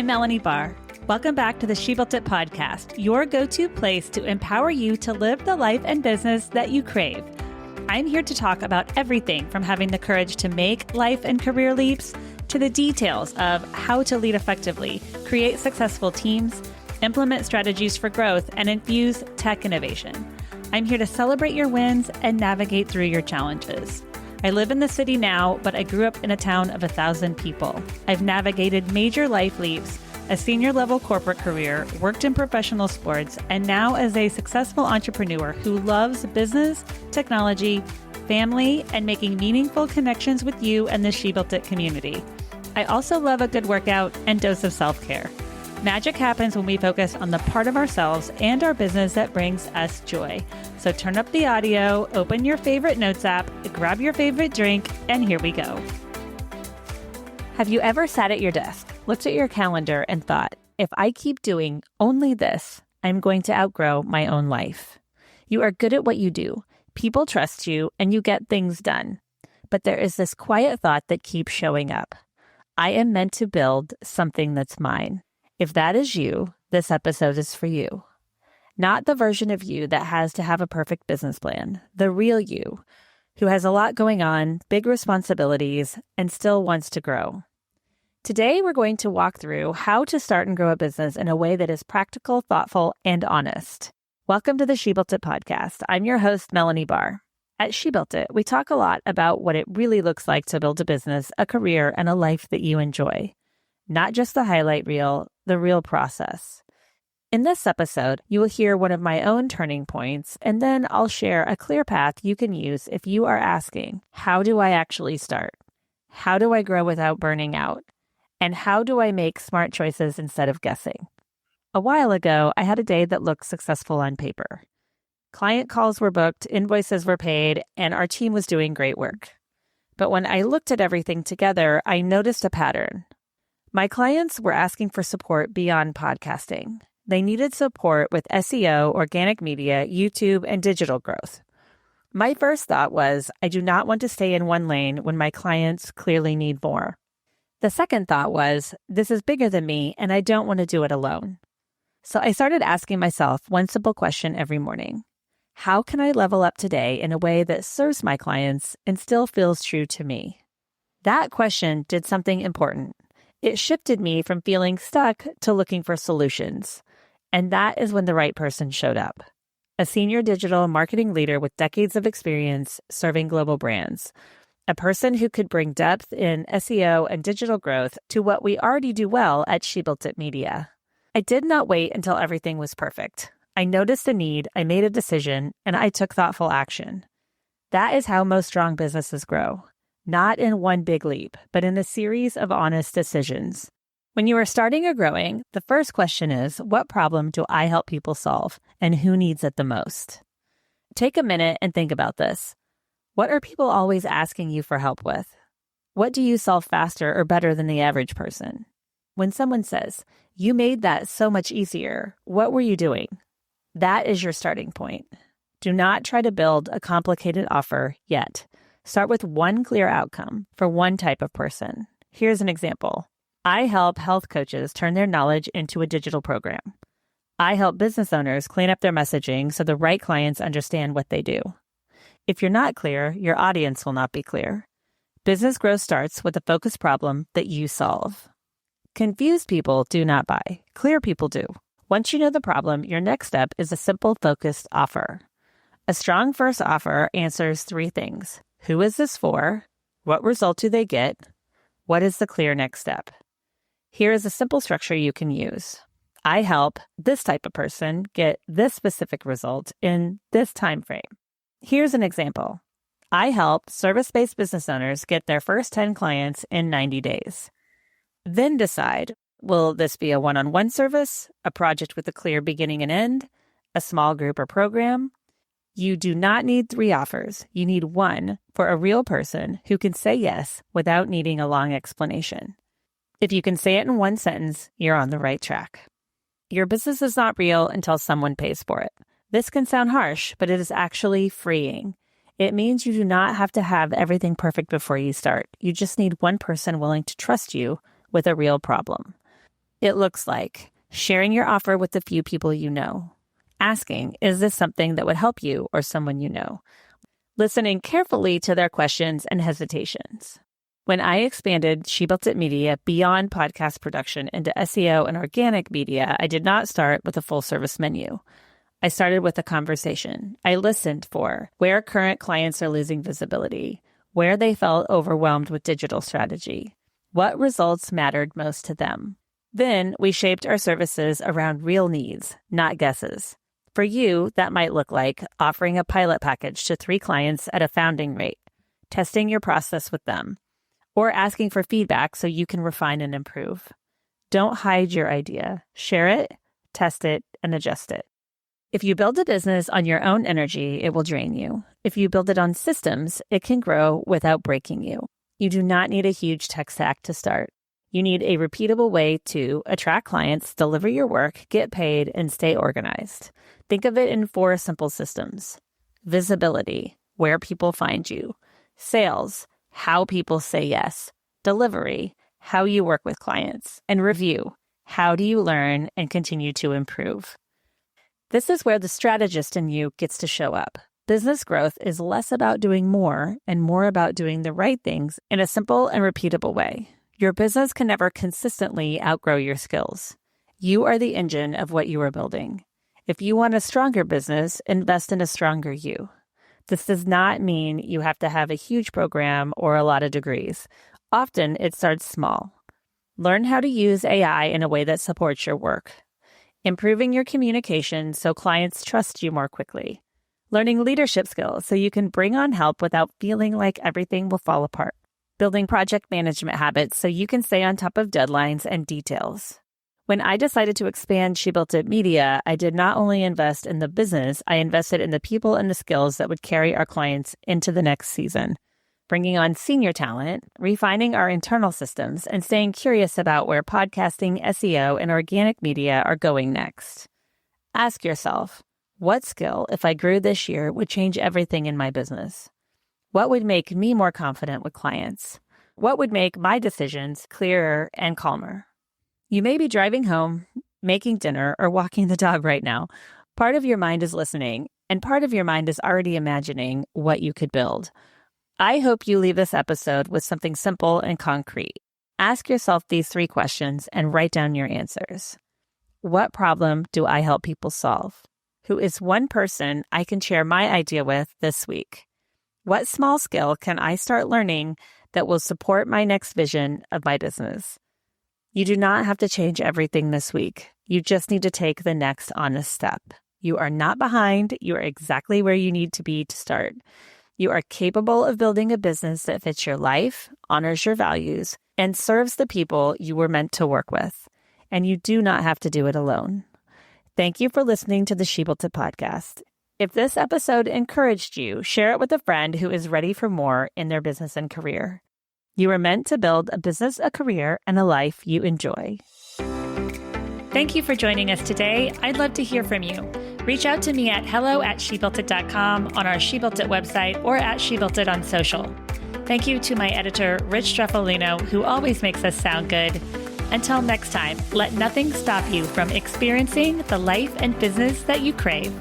I'm Melanie Barr. Welcome back to the She Built It podcast, your go-to place to empower you to live the life and business that you crave. I'm here to talk about everything from having the courage to make life and career leaps to the details of how to lead effectively, create successful teams, implement strategies for growth, and infuse tech innovation. I'm here to celebrate your wins and navigate through your challenges. I live in the city now, but I grew up in a town of 1,000 people. I've navigated major life leaps, a senior level corporate career, worked in professional sports, and now as a successful entrepreneur who loves business, technology, family, and making meaningful connections with you and the She Built It community. I also love a good workout and dose of self-care. Magic happens when we focus on the part of ourselves and our business that brings us joy. So turn up the audio, open your favorite notes app, grab your favorite drink, and here we go. Have you ever sat at your desk, looked at your calendar, and thought, if I keep doing only this, I'm going to outgrow my own life? You are good at what you do. People trust you, and you get things done. But there is this quiet thought that keeps showing up. I am meant to build something that's mine. If that is you, this episode is for you. Not the version of you that has to have a perfect business plan, the real you, who has a lot going on, big responsibilities, and still wants to grow. Today, we're going to walk through how to start and grow a business in a way that is practical, thoughtful, and honest. Welcome to the She Built It podcast. I'm your host, Melanie Barr. At She Built It, we talk a lot about what it really looks like to build a business, a career, and a life that you enjoy. Not just the highlight reel, the real process. In this episode, you will hear one of my own turning points, and then I'll share a clear path you can use if you are asking, how do I actually start? How do I grow without burning out? And how do I make smart choices instead of guessing? A while ago, I had a day that looked successful on paper. Client calls were booked, invoices were paid, and our team was doing great work. But when I looked at everything together, I noticed a pattern. My clients were asking for support beyond podcasting. They needed support with SEO, organic media, YouTube, and digital growth. My first thought was, I do not want to stay in one lane when my clients clearly need more. The second thought was, this is bigger than me, and I don't want to do it alone. So I started asking myself one simple question every morning. How can I level up today in a way that serves my clients and still feels true to me? That question did something important. It shifted me from feeling stuck to looking for solutions. And that is when the right person showed up. A senior digital marketing leader with decades of experience serving global brands. A person who could bring depth in SEO and digital growth to what we already do well at She Built It Media. I did not wait until everything was perfect. I noticed a need, I made a decision, and I took thoughtful action. That is how most strong businesses grow. Not in one big leap, but in a series of honest decisions. When you are starting or growing, the first question is, what problem do I help people solve, and who needs it the most? Take a minute and think about this. What are people always asking you for help with? What do you solve faster or better than the average person? When someone says, you made that so much easier, what were you doing? That is your starting point. Do not try to build a complicated offer yet. Start with one clear outcome for one type of person. Here's an example. I help health coaches turn their knowledge into a digital program. I help business owners clean up their messaging so the right clients understand what they do. If you're not clear, your audience will not be clear. Business growth starts with a focused problem that you solve. Confused people do not buy. Clear people do. Once you know the problem, your next step is a simple, focused offer. A strong first offer answers three things. Who is this for? What result do they get? What is the clear next step? Here is a simple structure you can use. I help this type of person get this specific result in this time frame. Here's an example. I help service-based business owners get their first 10 clients in 90 days. Then decide, will this be a one-on-one service, a project with a clear beginning and end, a small group or program? You do not need 3 offers. You need one for a real person who can say yes without needing a long explanation. If you can say it in one sentence, you're on the right track. Your business is not real until someone pays for it. This can sound harsh, but it is actually freeing. It means you do not have to have everything perfect before you start. You just need one person willing to trust you with a real problem. It looks like sharing your offer with the few people you know. Asking, is this something that would help you or someone you know? Listening carefully to their questions and hesitations. When I expanded She Built It Media beyond podcast production into SEO and organic media, I did not start with a full service menu. I started with a conversation. I listened for where current clients are losing visibility, where they felt overwhelmed with digital strategy, what results mattered most to them. Then we shaped our services around real needs, not guesses. For you, that might look like offering a pilot package to 3 clients at a founding rate, testing your process with them, or asking for feedback so you can refine and improve. Don't hide your idea. Share it, test it, and adjust it. If you build a business on your own energy, it will drain you. If you build it on systems, it can grow without breaking you. You do not need a huge tech stack to start. You need a repeatable way to attract clients, deliver your work, get paid, and stay organized. Think of it in 4 simple systems. Visibility, where people find you. Sales, how people say yes. Delivery, how you work with clients. And review, how do you learn and continue to improve? This is where the strategist in you gets to show up. Business growth is less about doing more and more about doing the right things in a simple and repeatable way. Your business can never consistently outgrow your skills. You are the engine of what you are building. If you want a stronger business, invest in a stronger you. This does not mean you have to have a huge program or a lot of degrees. Often it starts small. Learn how to use AI in a way that supports your work. Improving your communication so clients trust you more quickly. Learning leadership skills so you can bring on help without feeling like everything will fall apart. Building project management habits so you can stay on top of deadlines and details. When I decided to expand She Built It Media, I did not only invest in the business, I invested in the people and the skills that would carry our clients into the next season. Bringing on senior talent, refining our internal systems, and staying curious about where podcasting, SEO, and organic media are going next. Ask yourself, what skill, if I grew this year, would change everything in my business? What would make me more confident with clients? What would make my decisions clearer and calmer? You may be driving home, making dinner, or walking the dog right now. Part of your mind is listening, and part of your mind is already imagining what you could build. I hope you leave this episode with something simple and concrete. Ask yourself these 3 questions and write down your answers. What problem do I help people solve? Who is one person I can share my idea with this week? What small skill can I start learning that will support my next vision of my business? You do not have to change everything this week. You just need to take the next honest step. You are not behind. You are exactly where you need to be to start. You are capable of building a business that fits your life, honors your values, and serves the people you were meant to work with. And you do not have to do it alone. Thank you for listening to the She Built It podcast. If this episode encouraged you, share it with a friend who is ready for more in their business and career. You are meant to build a business, a career, and a life you enjoy. Thank you for joining us today. I'd love to hear from you. Reach out to me at hello@shebuiltit.com, on our She Built It website, or at She Built It on social. Thank you to my editor, Rich Streffolino, who always makes us sound good. Until next time, let nothing stop you from experiencing the life and business that you crave.